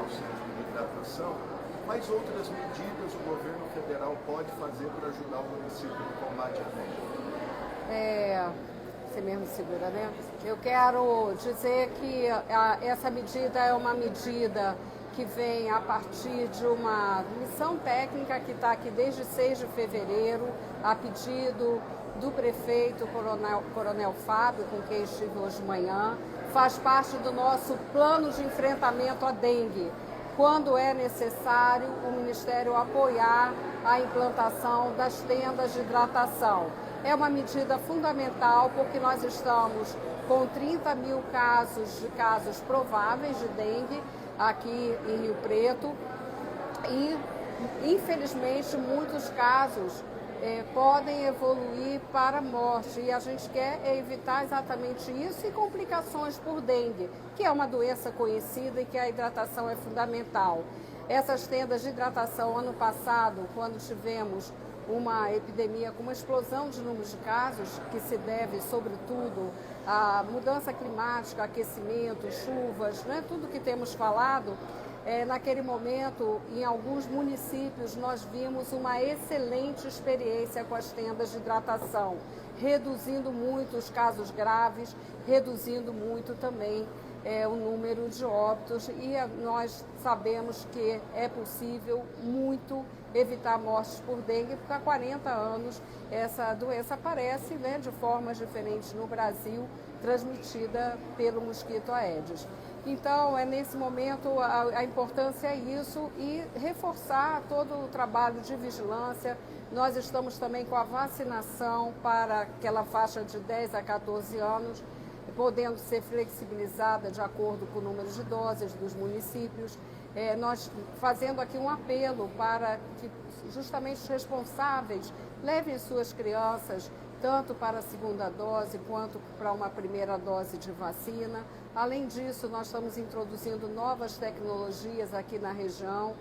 ao centro de hidratação, quais outras medidas o governo federal pode fazer para ajudar o município no combate à dengue? Você mesmo segura, né? Eu quero dizer que essa medida é uma medida que vem a partir de uma missão técnica que está aqui desde 6 de fevereiro, a pedido do prefeito Coronel Fábio, com quem estive hoje de manhã. Faz parte do nosso plano de enfrentamento à dengue. Quando é necessário, o Ministério apoiar a implantação das tendas de hidratação. É uma medida fundamental porque nós estamos com 30 mil casos prováveis de dengue aqui em Rio Preto e, infelizmente, muitos casos podem evoluir para a morte e a gente quer evitar exatamente isso e complicações por dengue, que é uma doença conhecida e que a hidratação é fundamental. Essas tendas de hidratação, ano passado, quando tivemos uma epidemia com uma explosão de números de casos, que se deve, sobretudo, à mudança climática, aquecimento, chuvas, né, tudo que temos falado, naquele momento, em alguns municípios, nós vimos uma excelente experiência com as tendas de hidratação, reduzindo muito os casos graves, reduzindo muito também o número de óbitos e nós sabemos que é possível muito evitar mortes por dengue, porque há 40 anos essa doença aparece, né, de formas diferentes no Brasil, transmitida pelo mosquito Aedes. Então, nesse momento, a importância é isso e reforçar todo o trabalho de vigilância. Nós estamos também com a vacinação para aquela faixa de 10 a 14 anos, podendo ser flexibilizada de acordo com o número de doses dos municípios. Nós fazendo aqui um apelo para que justamente os responsáveis levem suas crianças tanto para a segunda dose quanto para uma primeira dose de vacina. Além disso, nós estamos introduzindo novas tecnologias aqui na região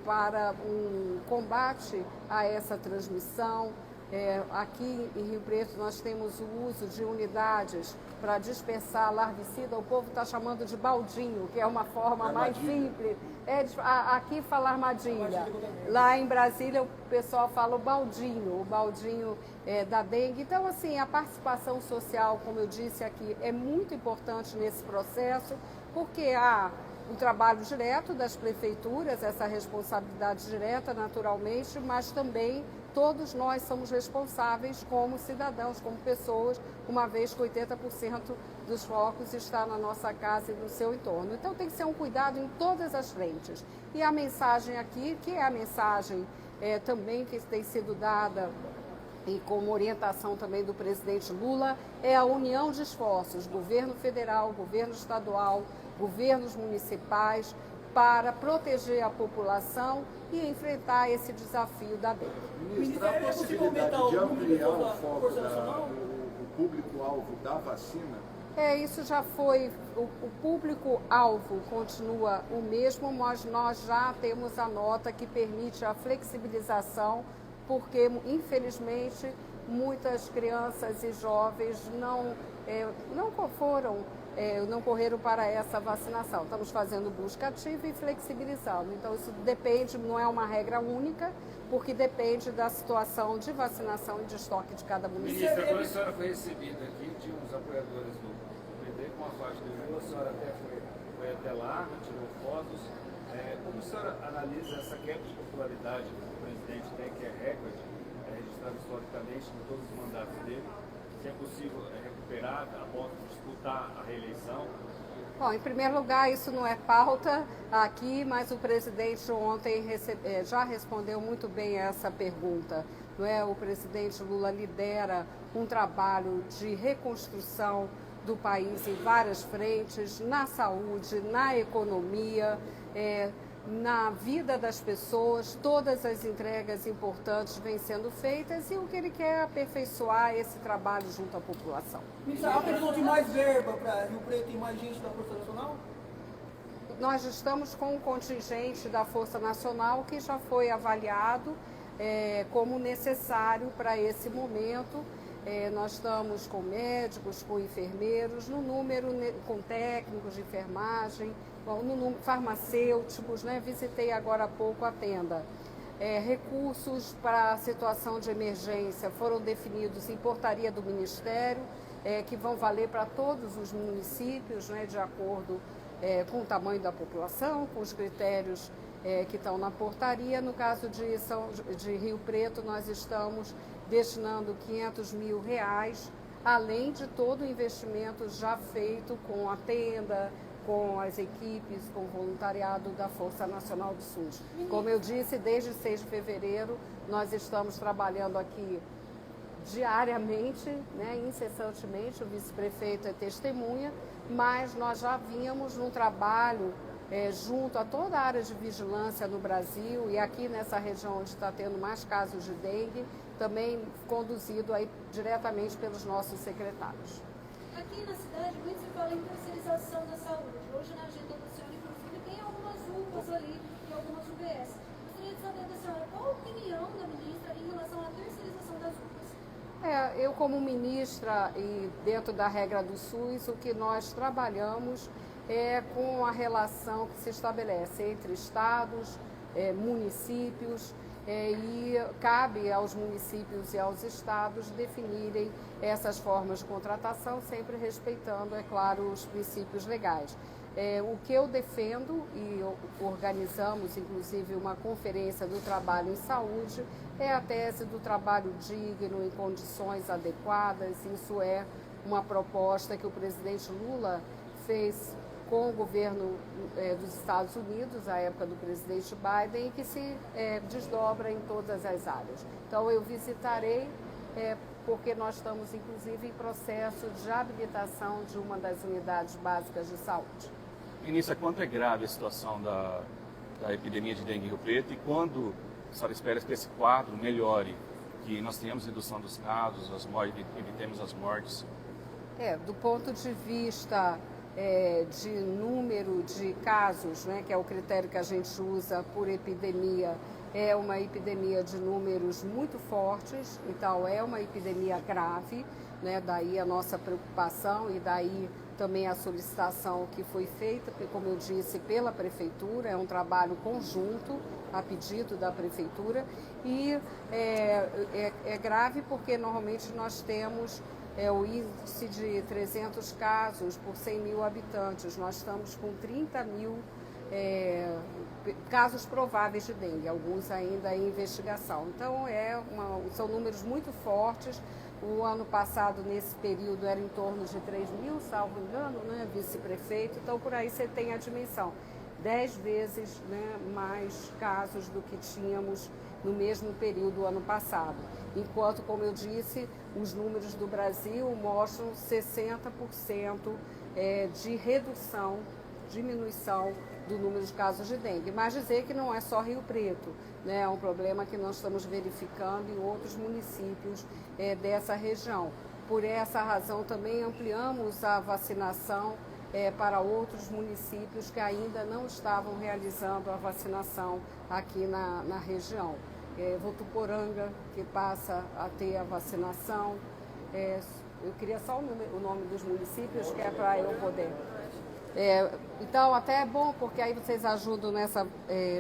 para um combate a essa transmissão. Aqui em Rio Preto nós temos o uso de unidades para dispersar larvicida, o povo está chamando de baldinho, que é uma forma mais simples. Aqui fala armadilha. Lá em Brasília o pessoal fala o baldinho da dengue. Então, assim, a participação social, como eu disse aqui, é muito importante nesse processo, porque há o trabalho direto das prefeituras, essa responsabilidade direta, naturalmente, mas também todos nós somos responsáveis como cidadãos, como pessoas, uma vez que 80% dos focos está na nossa casa e no seu entorno. Então tem que ser um cuidado em todas as frentes. E a mensagem aqui, que é a mensagem também que tem sido dada e como orientação também do presidente Lula, é a união de esforços, governo federal, governo estadual, governos municipais, para proteger a população e enfrentar esse desafio da dengue. Ministra, a possibilidade de ampliar o foco o público-alvo da vacina? Isso já foi, o público-alvo continua o mesmo, mas nós já temos a nota que permite a flexibilização, porque, infelizmente, muitas crianças e jovens não correram para essa vacinação. Estamos fazendo busca ativa e flexibilizando. Então, isso depende, não é uma regra única, porque depende da situação de vacinação e de estoque de cada município. Ministra, quando a senhora foi recebida aqui, tinha uns apoiadores do PT com a faixa de rua, a senhora até foi até lá, tirou fotos. Como a senhora analisa essa queda de popularidade que o presidente tem, que é recorde, registrado historicamente em todos os mandatos dele? Se é possível recuperar a ponto de disputar a reeleição? Bom, em primeiro lugar, isso não é pauta aqui, mas o presidente ontem já respondeu muito bem a essa pergunta. Não é? O presidente Lula lidera um trabalho de reconstrução do país em várias frentes, na saúde, na economia, na vida das pessoas. Todas as entregas importantes vêm sendo feitas e o que ele quer é aperfeiçoar esse trabalho junto à população. Ministra, há previsão de mais verba para Rio Preto e mais gente da Força Nacional? Nós estamos com um contingente da Força Nacional que já foi avaliado como necessário para esse momento. Nós estamos com médicos, com enfermeiros, no número com técnicos de enfermagem, farmacêuticos, né? Visitei agora há pouco a tenda. Recursos para a situação de emergência foram definidos em portaria do Ministério, que vão valer para todos os municípios, né, de acordo com o tamanho da população, com os critérios que estão na portaria. No caso de Rio Preto, nós estamos destinando R$500 mil, além de todo o investimento já feito com a tenda, com as equipes, com o voluntariado da Força Nacional do SUS. Como eu disse, desde 6 de fevereiro, nós estamos trabalhando aqui diariamente, né, incessantemente, o vice-prefeito é testemunha, mas nós já vínhamos num trabalho junto a toda a área de vigilância no Brasil e aqui nessa região onde está tendo mais casos de dengue, também conduzido aí diretamente pelos nossos secretários. Aqui na cidade, muito se fala em terceirização da saúde. Hoje, na agenda do senhor, inclusive, tem algumas UPAs ali e algumas UBS. Gostaria de saber da senhora qual a opinião da ministra em relação à terceirização das UPAs. Eu como ministra e dentro da regra do SUS, o que nós trabalhamos é com a relação que se estabelece entre estados, municípios, e cabe aos municípios e aos estados definirem essas formas de contratação, sempre respeitando, é claro, os princípios legais. O que eu defendo, e organizamos inclusive uma conferência do trabalho em saúde, é a tese do trabalho digno, em condições adequadas. Isso é uma proposta que o presidente Lula fez com o governo dos Estados Unidos, à época do presidente Biden, e que se desdobra em todas as áreas. Então, eu visitarei, porque nós estamos, inclusive, em processo de habilitação de uma das unidades básicas de saúde. Ministra, quanto é grave a situação da epidemia de dengue em Rio Preto e quando a senhora espera que esse quadro melhore, que nós tenhamos redução dos casos, evitemos as mortes? Do ponto de vista de número de casos, né, que é o critério que a gente usa por epidemia, é uma epidemia de números muito fortes, então é uma epidemia grave, né, daí a nossa preocupação e daí também a solicitação que foi feita, como eu disse, pela Prefeitura, é um trabalho conjunto, a pedido da Prefeitura, e é grave porque normalmente nós temos o índice de 300 casos por 100 mil habitantes. Nós estamos com 30 mil casos prováveis de dengue, alguns ainda em investigação. Então, são números muito fortes. O ano passado, nesse período, era em torno de 3 mil, salvo engano, né, vice-prefeito. Então, por aí você tem a dimensão. 10 vezes, né, mais casos do que tínhamos no mesmo período ano passado. Enquanto, como eu disse, os números do Brasil mostram 60% de redução, diminuição do número de casos de dengue. Mas dizer que não é só Rio Preto, né? É um problema que nós estamos verificando em outros municípios dessa região. Por essa razão também ampliamos a vacinação para outros municípios que ainda não estavam realizando a vacinação aqui na região. Votuporanga, que passa a ter a vacinação. Eu queria só o nome dos municípios, que é para eu poder. Então, até é bom, porque aí vocês ajudam nessa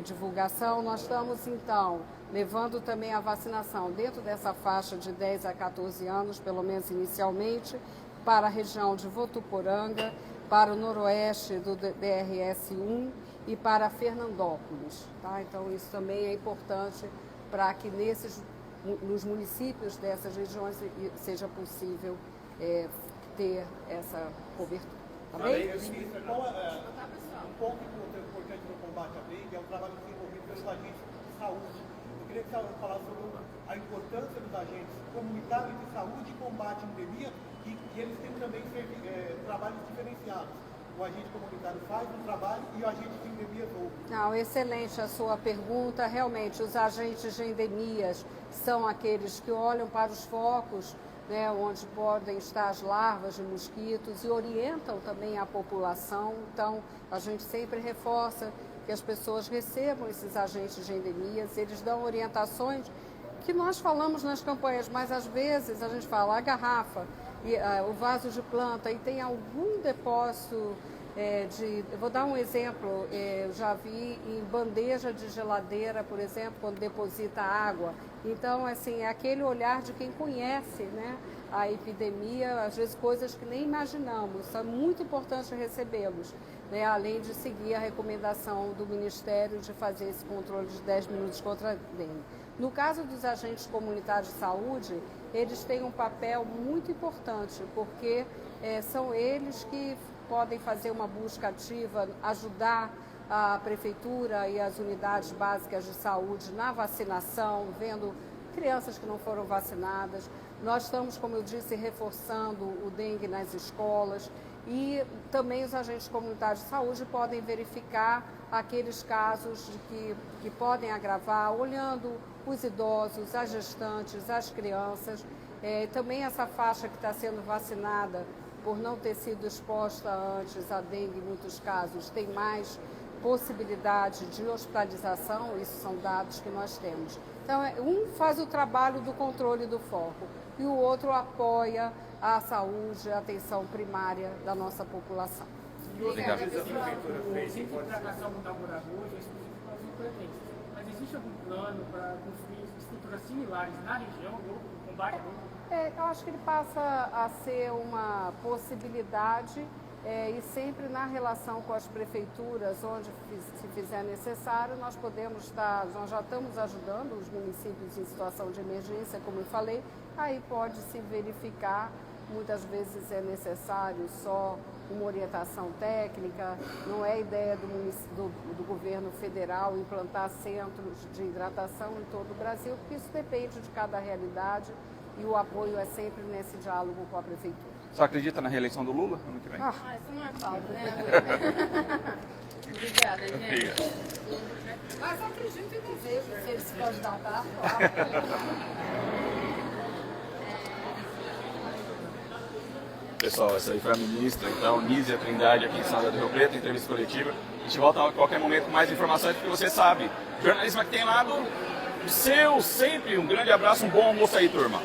divulgação. Nós estamos, então, levando também a vacinação dentro dessa faixa de 10 a 14 anos, pelo menos inicialmente, para a região de Votuporanga, para o noroeste do DRS-1 e para Fernandópolis. Tá? Então, isso também é importante para que nos municípios dessas regiões seja possível ter essa cobertura. Tá bem? Ministra, um ponto importante no combate à dengue é o trabalho desenvolvido pelos agentes de saúde. Eu queria que a senhora falasse sobre a importância dos agentes comunitários de saúde e combate à endemia e eles têm também trabalhos diferenciados. O agente comunitário faz um trabalho e o agente de endemias outro. Não, excelente a sua pergunta. Realmente, os agentes de endemias são aqueles que olham para os focos, né, onde podem estar as larvas de mosquitos e orientam também a população. Então, a gente sempre reforça que as pessoas recebam esses agentes de endemias, eles dão orientações que nós falamos nas campanhas, mas às vezes a gente fala a garrafa, o vaso de planta e tem algum depósito Eu vou dar um exemplo, eu já vi em bandeja de geladeira, por exemplo, quando deposita água. Então, assim, é aquele olhar de quem conhece, né, a epidemia, às vezes coisas que nem imaginamos. Isso é muito importante recebê-los, né, além de seguir a recomendação do Ministério de fazer esse controle de 10 minutos contra a dengue. No caso dos agentes comunitários de saúde, eles têm um papel muito importante, porque são eles que podem fazer uma busca ativa, ajudar a prefeitura e as unidades básicas de saúde na vacinação, vendo crianças que não foram vacinadas. Nós estamos, como eu disse, reforçando o dengue nas escolas e também os agentes comunitários de saúde podem verificar aqueles casos que podem agravar, olhando os idosos, as gestantes, as crianças. Também essa faixa que está sendo vacinada por não ter sido exposta antes à dengue, em muitos casos, tem mais possibilidade de hospitalização, isso são dados que nós temos. Então, um faz o trabalho do controle do foco e o outro apoia a saúde, a atenção primária da nossa população. Obrigado. O Centro de Tratação do Tamboragô já especificou as implementos, mas existe algum plano para construir estruturas similares na região do combate à dengue? Eu acho que ele passa a ser uma possibilidade e sempre na relação com as prefeituras, onde se fizer necessário, nós já estamos ajudando os municípios em situação de emergência, como eu falei, aí pode se verificar, muitas vezes é necessário só uma orientação técnica, não é ideia do governo federal implantar centros de hidratação em todo o Brasil, porque isso depende de cada realidade. E o apoio é sempre nesse diálogo com a prefeitura. Você acredita na reeleição do Lula ano que vem? Isso não é falta, né? Obrigada, gente. Mas acredito e desejo se ele se candidatar. Pessoal, essa aí foi a ministra, então, Nízia Trindade, aqui em Santa do Rio Preto, entrevista coletiva. A gente volta a qualquer momento com mais informações, porque você sabe, jornalismo aqui tem lado seu sempre. Um grande abraço, um bom almoço aí, turma.